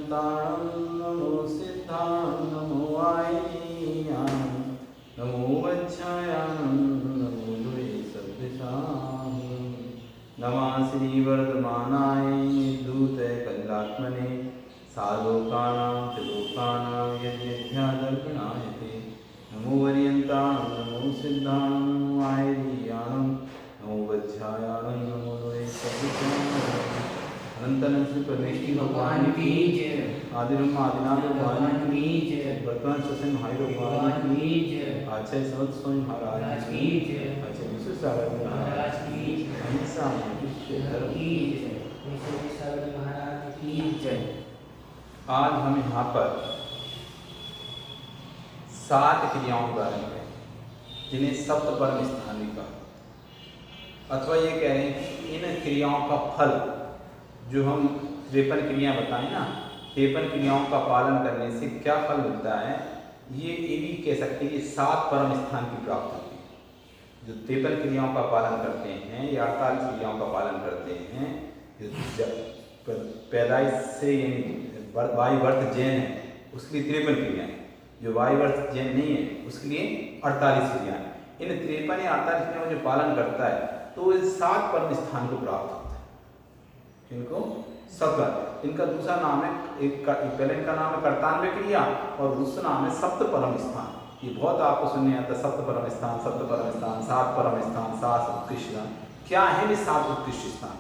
वरियन्ताणं नमो सिद्धां नमो आयनीयां नमो वज्रायानं नमो दुरे सदृशां नमः श्रीवर्धमानाय निर्धूते कल्यात्मने सालोकानां च लोकानां यद्यध्यादर्पणाय ते नमो वरियन्ताणं नमो सिद्धां नमो आयनीयां नमो वज्रायानं नमो दुरे सदृशां अनंतन श्री परमेश्वरी भगवान की जय। आदिरम आदिनाथ भगवान की जय। वर्तमान सत्संग भाई भगवान की जय। आचार्य समर्थ स्वामी महाराज की जय। आचार्य विश्व सागर महाराज की जय। अहिंसा धर्म की जय। विश्व सागर महाराज की जय। आज हम यहाँ पर 7 क्रियाओं के बारे में जिन्हें सप्त परम स्थान भी कहा, अथवा ये कह रहे हैं कि इन क्रियाओं का फल जो हम 53 क्रियाएं बताएं ना, 53 क्रियाओं का पालन करने से क्या फल मिलता है, ये भी कह सकते हैं कि 7 परम स्थान की प्राप्ति होती है। जो 53 क्रियाओं का पालन करते हैं या 48 क्रियाओं का पालन करते हैं, पैदाइश से यानी वायुवर्त जैन है उसके लिए 53 क्रियाएं, जो वायुवर्त जैन नहीं है उसके लिए 48 क्रियाएं। इन 53 या 48 क्रियाओं जो पालन करता है तो इस 7 परम स्थान को प्राप्त होता है। इनको सप्त, इनका दूसरा नाम है, पहले इनका नाम है 91 क्रिया और दूसरा नाम है सप्त परम स्थान। ये बहुत आपको सुनने आता है, सप्त परम स्थान, सप्त परम स्थान, 7 परम स्थान, 7 उत्कृष्ट स्थान। क्या है ये 7 उत्कृष्ट स्थान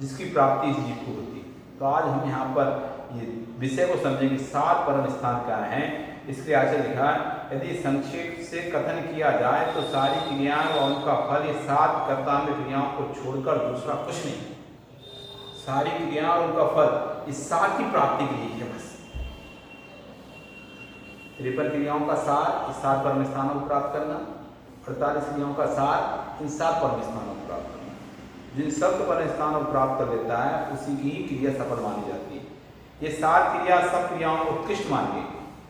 जिसकी प्राप्ति इस जीव को होती है? तो आज हम यहाँ पर ये विषय को समझेंगे 7 परम स्थान क्या है। इसके आगे लिखा है, यदि संक्षेप से कथन किया जाए तो सारी क्रियाएं और उनका फल ये 7 कर्तव्य क्रियाओं को छोड़कर दूसरा कुछ नहीं। सारी क्रिया और उनका फल इस 7 की प्राप्ति के लिए है बस। 53 क्रियाओं का सार इस 7 परम स्थानों को प्राप्त करना, 48 क्रियाओं का सार इन 7 परम स्थानों को प्राप्त करना। जिन सप्त परम स्थानों को प्राप्त कर लेता है उसी की ही क्रिया सफल मानी जाती है। ये 7 क्रिया सब क्रियाओं को उत्कृष्ट मान गई।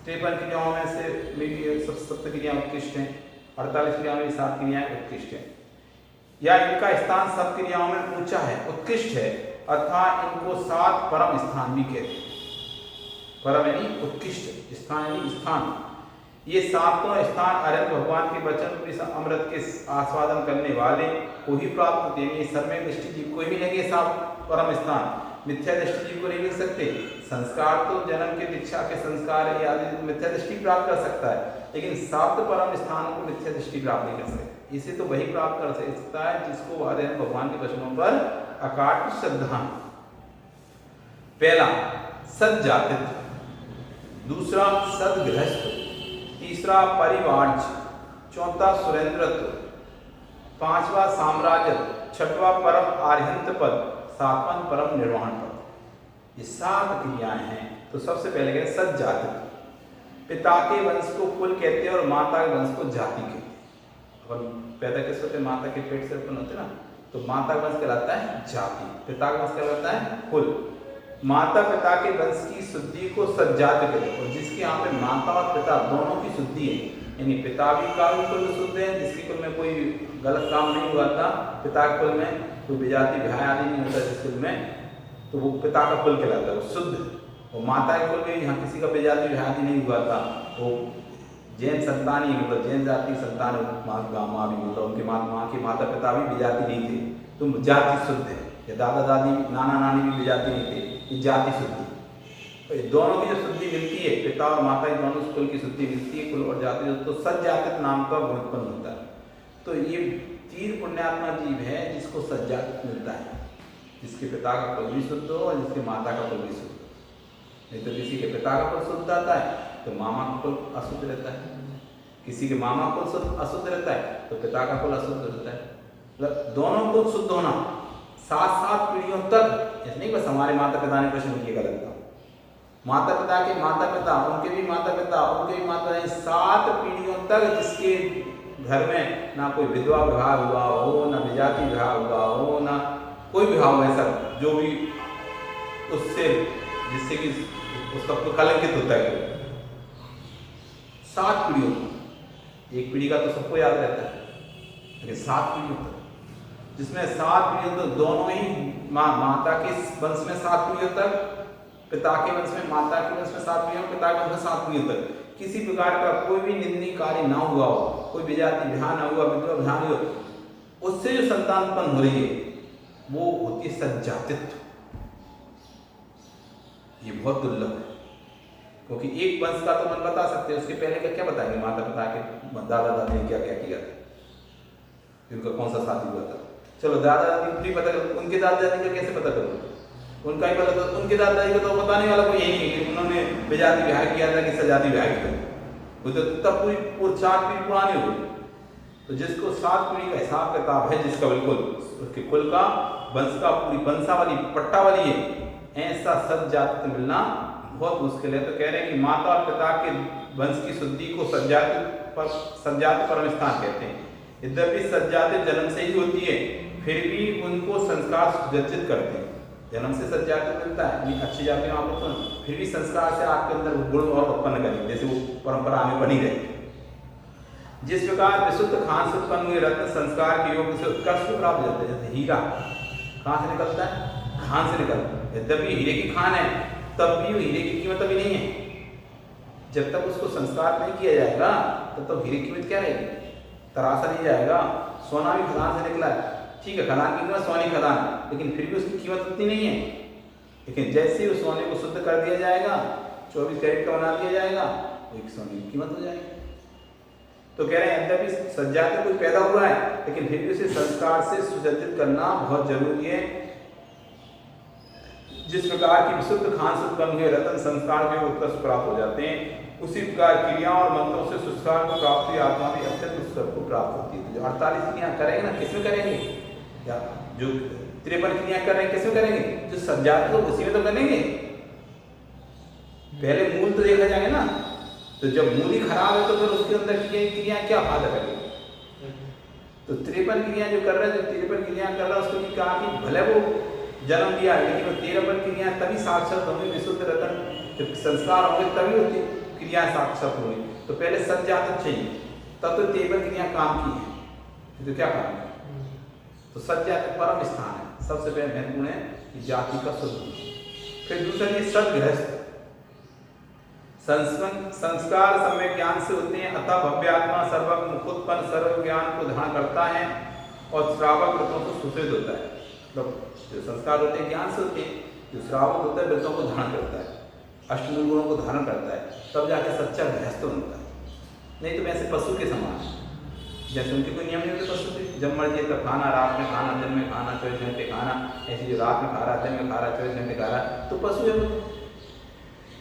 53 क्रियाओं में से मेरी सप्त क्रियाएं उत्कृष्ट हैं, 48 क्रियाओं में 7 क्रियाएं उत्कृष्ट हैं, या इनका स्थान सब क्रियाओं में ऊंचा है, उत्कृष्ट है, अर्थात इनको 7 परम स्थान भी कहते हैं। परम यानी उत्कृष्ट, स्थान यानी स्थान। ये 7 स्थान अरहत भगवान के वचन अमृत के आस्वादन करने वाले को ही प्राप्त होते हैं। ये सर्वज्ञ दृष्टि जीव को ही मिलेंगे 7 परम स्थान, मिथ्या दृष्टि जीव को नहीं मिल सकते। संस्कार तो जन्म के दीक्षा के संस्कार है आदि मिथ्या दृष्टि प्राप्त कर सकता है, लेकिन 7 परम स्थानों को मिथ्या दृष्टि प्राप्त नहीं कर सकते। इसे तो वही प्राप्त कर सकता है जिसको अरहत भगवान के वचनों पर अकाट श्रद्धा। पहला सद्जातित्व, दूसरा सदगृहस्थ, तीसरा परिवार्ज, चौथा सुरेंद्रत्व, 5वां साम्राज्यत्व, 6वां परम आर्यंत पद, 7वां परम निर्वाण पद। ये 7 क्रियाएं हैं। तो सबसे पहले कहते हैं सद्जातित्व। पिता के वंश को कुल कहते हैं और माता के वंश को जाति कहते हैं। अपन पैदा किस होते, माता के पेट से उत्पन्न होते ना, तो माता का वंश कहलाता है जाति, पिता का वंश कहलाता है कुल। माता पिता के वंश की शुद्धि को सज्जात कहते हैं, और जिसके यहाँ पे माता और पिता दोनों की शुद्धि है, यानी पिता भी का भी कुल शुद्ध है, जिसके कुल में कोई गलत काम नहीं हुआ था, पिता के कुल में कोई विजाति भय आदि नहीं होता जिस कुल में, तो वो पिता का कुल कहलाता है, वो शुद्ध। और माता के कुल में यहाँ किसी का विजाति भय आदि नहीं हुआ था, वो जैन संतान ही, मतलब जैन जाति संतान माँ भी, मतलब उनके माँ के माता पिता भी विजाति नहीं थे, तो जाति शुद्ध है। या दादा दादी नाना नानी भी विजाति नहीं थे, ये जाति शुद्धि। तो दोनों की जो शुद्धि मिलती है, पिता और माता की दोनों कुल की शुद्धि मिलती है, कुल और जाति, तो सज्जातित नाम का गुण उत्पन्न होता है। तो ये 3 पुण्यात्मा जीव है जिसको सज्जातित मिलता है, जिसके पिता का कुल भी शुद्ध हो और जिसके माता का कुल भी शुद्ध हो। नहीं तो किसी के पिता का कुल शुद्ध आता है तो मामा का कुल अशुद्ध रहता है, किसी के मामा कुल अशुद्ध रहता है तो पिता का कुल अशुद्ध रहता है। मतलब दोनों कुल शुद्ध होना 7 पीढ़ियों तक, ऐसे नहीं बस हमारे माता पिता ने प्रश्न किया गलत था, माता पिता के माता पिता, उनके भी माता पिता, उनके भी माता, 7 पीढ़ियों तक जिसके घर में ना कोई विधवा विवाह हुआ हो, ना विजाति विवाह हुआ हो, ना कोई विवाह हो, ऐसा जो भी उससे जिससे कि उसका कलंकित होता है, 7 पीढ़ियों, एक पीढ़ी का तो सबको याद रहता है, लेकिन 7 पीढ़ियों तक, जिसमें 7 पीढ़ियों तक दोनों ही माता के वंश में 7 पीढ़ियों तक पिता के वंश में, माता के वंश में 7 पीढ़ियां, पिता के वंश में 7 पीढ़ियों तक किसी प्रकार का कोई भी निंदनीय कार्य ना हुआ हो, कोई विजाति विवाह ना हुआ, विधवा विवाह नहीं हुआ, उससे जो संतान उत्पन्न हो रही है वो होती है सज्जातित्व। ये बहुत दुर्लभ है, क्योंकि एक वंश का तो मन बता सकते हैं, उसके पहले का क्या बताएंगे, माता पिता के दादा दादी ने क्या क्या किया था, उनका कौन सा शादी हुआ था। चलो दादा दादी नहीं पता करो, उनके दादा दादी का कैसे पता करो, उनका ही पता, तो उनके दादा दादी को तो बताने वाला कोई यही नहीं कि उन्होंने विजाति विवाह किया था कि सजाति विवाह किया, वो तो तब पूरी 4 पीढ़ी पुरानी हो गई। तो जिसको 7 पीढ़ी का हिसाब किताब है, जिसका बिल्कुल उसके कुल का, वंश का, पूरी वंशावली पट्टावली है, ऐसा सज्जात मिलना बहुत मुश्किल है। तो कह रहे हैं कि माता और पिता के वंश की शुद्धि को सज्जात परम स्थान कहते हैं। यद्यपि सज्जात जन्म से ही होती है, फिर भी उनको संस्कार सुसज्जित करते हैं। जन्म से सज्जात मिलता है, अच्छी जाति में आप लोग, फिर भी संस्कार से आपके अंदर गुण और उत्पन्न करेंगे, जैसे वो परंपरा में बनी रहे। जिस प्रकार विशुद्ध खान से उत्पन्न हुए रत्न संस्कार के योग से उत्कर्ष को प्राप्त होते हैं, जैसे हीरा कहाँ से निकलता है, खान से निकलता है। यद्यपि हीरे की खान है, तब भी हीरे की कीमत अभी नहीं है। जब तक उसको संस्कार नहीं किया जाएगा तब तक हीरे की कीमत क्या रहेगी, तराशा नहीं जाएगा। सोना भी खदान से निकला है, ठीक है, खदान की कीमत सोने खदान, लेकिन फिर भी उसकी कीमत उतनी नहीं है। लेकिन जैसे ही उस सोने को शुद्ध कर दिया जाएगा, 24 कैरेट का बना दिया जाएगा, तो एक सोने की कीमत हो जाएगी। तो कह रहे हैं यद्यपि सज्जात कोई पैदा हुआ है, लेकिन फिर भी उसे संस्कार से सुसज्जित करना बहुत जरूरी है। जिस प्रकार की विशुद्ध खान से उत्पन्न हुए रत्न संस्कार के उत्कर्ष प्राप्त हो जाते हैं, उसी प्रकार क्रियाओं और मंत्रों से संस्कार को प्राप्त हुई आत्मा भी अत्यंत उत्कर्ष को प्राप्त होती है। जो 48 क्रिया करेंगे ना, किसमें करेंगे, या जो 53 क्रिया कर रहे हैं किसमें करेंगे, जो सज्जात को उसी में तो करेंगे। पहले मूल तो देखा जाएगा ना, तो जब मूल ही खराब है तो फिर उसके अंदर क्रिया क्या फायदा करेगी। तो 53 क्रिया जो कर रहे हैं, जो 53 क्रिया कर रहा है, उसको कहा कि भले वो जन्म दिया है, लेकिन वो 53 क्रिया तभी साक्षात होंगे, विशुद्ध रतन जब संस्कार होंगे तभी होती क्रिया साक्षात होंगी। तो पहले सज्जात चाहिए, तब तो 53 क्रिया काम की है, तो क्या काम है। तो सज्जात परम स्थान है, सबसे पहले महत्वपूर्ण है कि जाति का शुद्ध। फिर दूसरा ये सदगृहस्थ, संस्कार सम्यक ज्ञान से होते हैं, अतः भव्यात्मा सर्वज्ञ मुखोत्पन्न सर्व ज्ञान को धारण करता है और श्रावक व्रतों को सुसृत होता है। मतलब जो संस्कार होते हैं ज्ञान से होते हैं, जो श्रावक होता है व्रतों को धारण करता है, अष्टमूल गुणों को धारण करता है, तब जाके सच्चा गृहस्थ बनता है। नहीं तो वैसे पशु के समान, जैसे उनके कोई नियम नहीं होते पशु के, जब मर्जी तब खाना, रात में खाना, दिन में खाना, 24 घंटे खाना, ऐसे जो रात में खा रहा, दिन में खा रहा, 24 घंटे खा रहा, तो पशु है।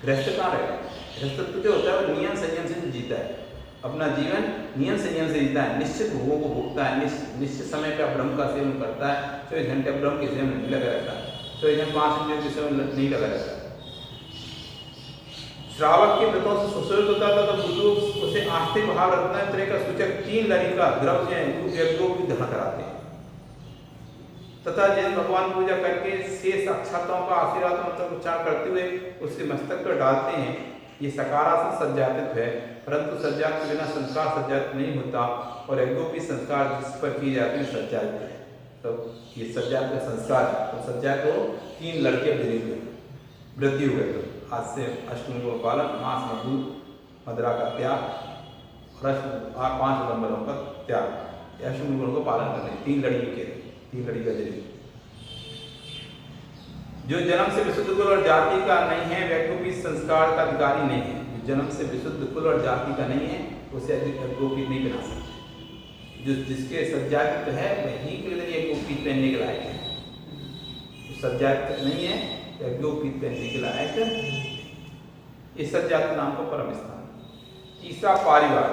गृहस्थ कहाँ रहेगा, गृहस्थ जो होता है वो नियम संयम से जीता है, अपना जीवन नियम संयम से जीता है, निश्चित भोगों को भोगता है, निश्चित समय पे ब्रह्म का सेवन करता है, 24 घंटे ब्रह्म के सेवन नहीं लगा रहता, 24 घंटे 5 मिनट के सेवन नहीं लगा रहता। श्रावक के व्रतों से सुसृत होता था, तो बुजुर्ग उसे आस्तिक भाव रत्न तरह का सूचक 3 लड़ी का द्रव्य यज्ञों की धारण कराते हैं, तथा जिन भगवान पूजा करके शेष अक्षतों का आशीर्वाद मंत्र उच्चारण करते हुए उसके मस्तक पर डालते हैं। ये सकारात्मक सज्जातित्व है, परंतु सज्जात के बिना संस्कार सज्जात नहीं होता, और यज्ञों की संस्कार जिस पर की जाती है सज्जात है। तो ये सज्जात का संस्कार, तो सज्जात को 3 लड़के मिले वृद्धि हुए, तो आज से अष्टमी को पालन, मांस मधु मदरा का त्याग और 5 नंबरों का त्याग, अष्टमी गुणों को पालन करने 3 लड़की के 3 लड़ी का जरिए। जो जन्म से विशुद्ध कुल और जाति का नहीं है वह भी संस्कार का अधिकारी नहीं है। जो जन्म से विशुद्ध कुल और जाति का नहीं है उसे अधिक गोपी नहीं बना सकते। जो जिसके सज्जात है वही के लिए गोपी पहनने के लायक है, जो सज्जात नहीं है वह गोपी पहनने के लायक इस सज्जात नाम को परम स्थान। तीसरा पारिवार,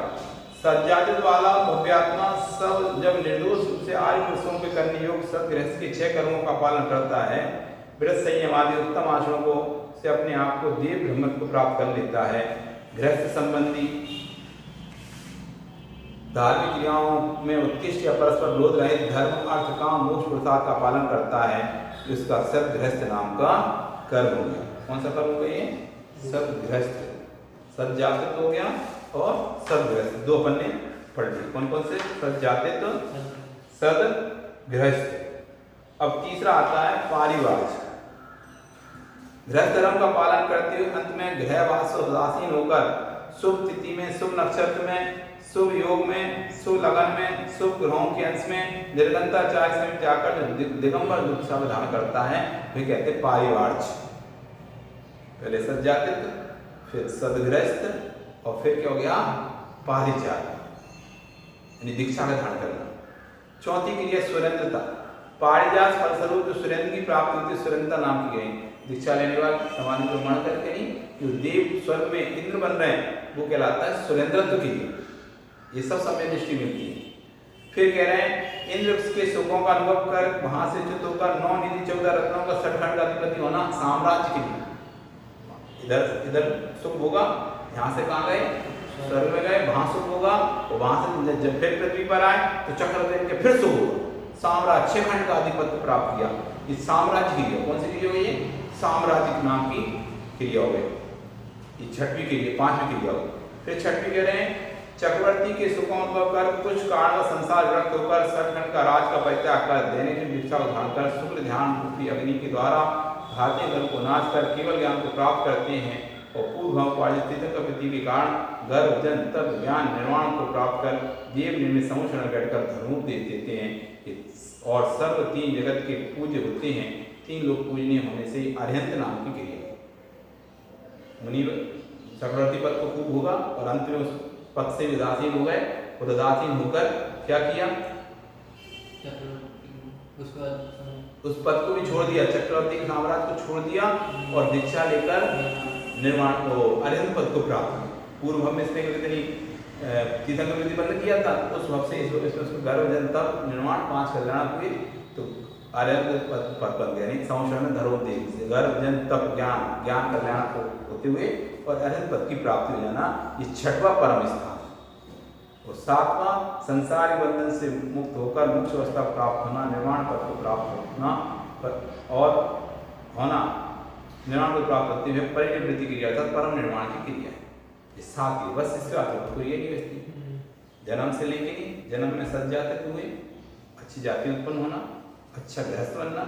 सज्जात वाला भव्यात्मा सब जब निर्दोष रूप से आर्य पुरुषों के करने योग्य सदगृहस्थ के 6 कर्मों का पालन करता है, व्रत संयम आदि उत्तम आचरणों को से अपने आप को देव ब्रह्मत्व को प्राप्त कर लेता है। गृहस्थ संबंधी धार्मिक क्रियाओं में उत्कृष्ट या परस्पर विरोध रहित धर्म अर्थ काम मोक्ष पुरुषार्थ का पालन करता है, जिसका सदगृहस्थ नाम का कर्म हो गया। कौन सा कर्म हो गया ये? सदगृहस्थ। सज्जातित्व हो गया और सदगृहस्थ, 2 अपन ने पढ़ लिए। कौन कौन से? सज्जातित्व, सदगृहस्थ। अब तीसरा आता है पारिवार्ज। गृहस्थ धर्म का पालन करते हुए अंत में गृहवास और उदासीन होकर शुभ तिथि में, शुभ नक्षत्र में, शुभ योग में, शुभ लगन में, शुभ ग्रहों के अंश में निर्गंताचार्य से त्याग कर दिगंबर दीक्षा धारण करता है, वे कहते हैं पारिवार्च। पहले सज्जातित्व, फिर सदगृहस्थ और फिर क्या हो गया पारिचार्य, यानी दीक्षा का धारण करना। चौथी क्रिया सुरेंद्रता। पारिजात फलस्वरूप जो सुरेंद्र की प्राप्ति होती है सुरेंद्रता नाम की गई। दीक्षा लेने वाले समाधि प्रमाण करके नहीं, जो देव स्वर्ग में इंद्र बन रहे हैं वो कहलाता है सुरेंद्रत्व की। ये सब समय दृष्टि मिलती है। फिर कह रहे हैं इंद्र के सुखों का अनुभव कर वहां से च्युत होकर 9 निधि 14 रत्नों का सठखंड का अधिपति होना साम्राज्य के लिए। इधर सुख होगा, यहाँ से कहाँ गए स्वर्ग में गए, वहां सुख होगा, और वहां से जब फिर पृथ्वी पर आए तो चक्र देख के फिर सुख होगा। साम्राज्य 6 खंड का अधिपत्य प्राप्त किया। ये साम्राज्य क्रिया कौन सी क्रिया हो गई? साम्राज्य नाम की क्रिया हो गई। ये छठवीं क्रिया, 5वीं क्रिया हो गई। फिर छठवीं कह रहे हैं चक्रवर्ती के सुखों कर कुछ कारण संसार विरक्त होकर सठखंड का राज का परित्याग कर देने की दीक्षा उधार कर शुक्ल ध्यान रूपी अग्नि के द्वारा भारतीय धर्म को नाश कर केवल ज्ञान को प्राप्त करते हैं और पूर्व भाव प्रति के कारण गर्भ जन तप ज्ञान निर्माण को प्राप्त कर देव निर्मित समुचरण बैठकर धर्मों दे देते हैं और सर्व 3 जगत के पूज्य होते हैं। 3 लोग पूजनीय होने से अरिहंत नाम की क्रिया। मुनि चक्रवर्ती पद को खूब होगा और अंत में उस पद से उदासीन हो गए और उदासीन होकर क्या किया? उस पद को भी छोड़ दिया, चक्रवर्ती के साम्राज्य को छोड़ दिया और दीक्षा लेकर निर्माण को अरिहंत पद को प्राप्त किया। पूर्व हम इसने कितनी तीर्थंकर विधि बंद किया था, उस वक्त से इसमें उसको गर्भ जन तप निर्माण 5 कल्याण हुए तो अरिहंत पद बन गया। नहीं संवत्सरण धर्मोदेव से गर्भ जन तप ज्ञान कल्याण को होते हुए और अरिहंत पद की प्राप्ति हो जाना, ये 6वां परम स्थान। और 7वां संसारी बंधन से मुक्त होकर मोक्ष अवस्था प्राप्त होना, निर्वाण पद को प्राप्त होना और होना, निर्वाण को प्राप्त होते हुए परिनिवृत्ति क्रिया अर्थात परम निर्माण की क्रिया है। ये 7 बस इसके बाद कोई ये नहीं बचती। जन्म से लेके जन्म में सज्जा तक हुए, अच्छी जाति उत्पन्न होना, अच्छा गृहस्थ बनना,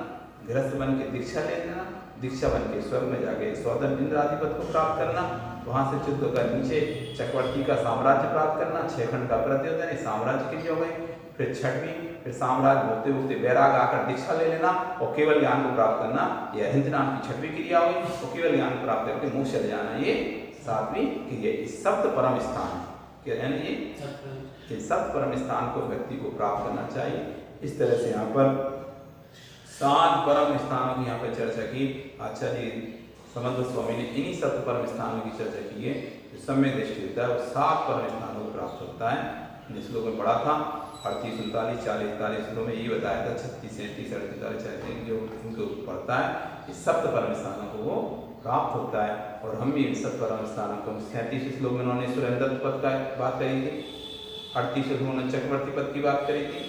गृहस्थ बन के दीक्षा ले लेना, दीक्षा बन के स्वर्ग में जाके सौदर इंद्र आदि पद को प्राप्त करना, वहां से च्युत होकर नीचे चक्रवर्ती का साम्राज्य प्राप्त करना, 6 खंड का व्रत होता है साम्राज्य के लिए हो गई। फिर 6वीं, फिर साम्राज्य होते होते वैराग आकर दीक्षा ले लेना और केवल ज्ञान को प्राप्त करना, ये अरिहंत नाम की 6वीं क्रिया हुई। और केवल ज्ञान को प्राप्त करके मोक्ष चले जाना, ये 7वीं क्रिया। इस सप्त परम स्थान क्या है? ये सप्त परम स्थान को व्यक्ति को प्राप्त करना चाहिए। इस तरह से यहाँ पर 7 परम स्थानों की यहाँ पर चर्चा की। आचार्य समंत स्वामी ने इन्हीं सप्त परम स्थानों की चर्चा की है। जो सम्यक दृष्टि होता है वो 7 परम स्थानों को प्राप्त होता है। जिस लोगों में पढ़ा था 38, 39, 40, 41 श्लोक में यही बताया था। 36, 37, 38, 40 जो उनको पढ़ता है इस सप्त परम स्थानों को वो प्राप्त होता है। और हम भी इन सप्त परम स्थानों को 37 श्लोक में उन्होंने सुरेंद्र पद का बात करी थी, 38 में उन्होंने चक्रवर्ती पद की बात करी थी,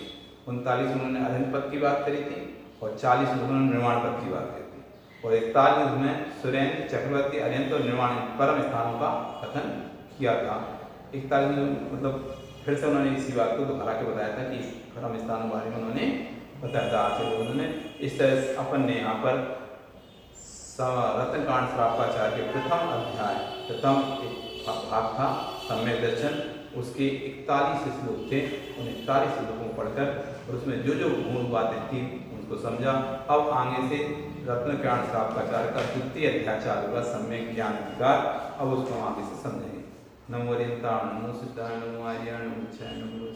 39 में उन्होंने अरिहंत पद की बात करी थी और 40 में उन्होंने निर्वाण पद की बात करी थी और 41 में सुरेंद्र, चक्रवर्ती, अरिहंत और निर्वाण परम स्थानों का कथन किया था। 41 में मतलब फिर से उन्होंने इसी बात को दोहरा के बताया था कि इस परम स्थानों के बारे में उन्होंने बताया था। आचार्य उन्होंने इस तरह से अपन ने यहाँ पर रत्नकांड श्रापाचार्य के प्रथम अध्याय प्रथम एक भाग था सम्यक दर्शन, उसके 41 श्लोक थे। उन 41 श्लोकों को पढ़कर और उसमें जो जो मूल बातें थी उनको समझा। अब आगे से रत्नकांड श्रापाचार्य का 2य अध्याय चालू होगा सम्यक ज्ञान अधिकार। अब उसको हम आगे से समझेंगे। नमो हरियंताण, नमो सिद्धाय, नमो आर्याण, नमो जय, नमो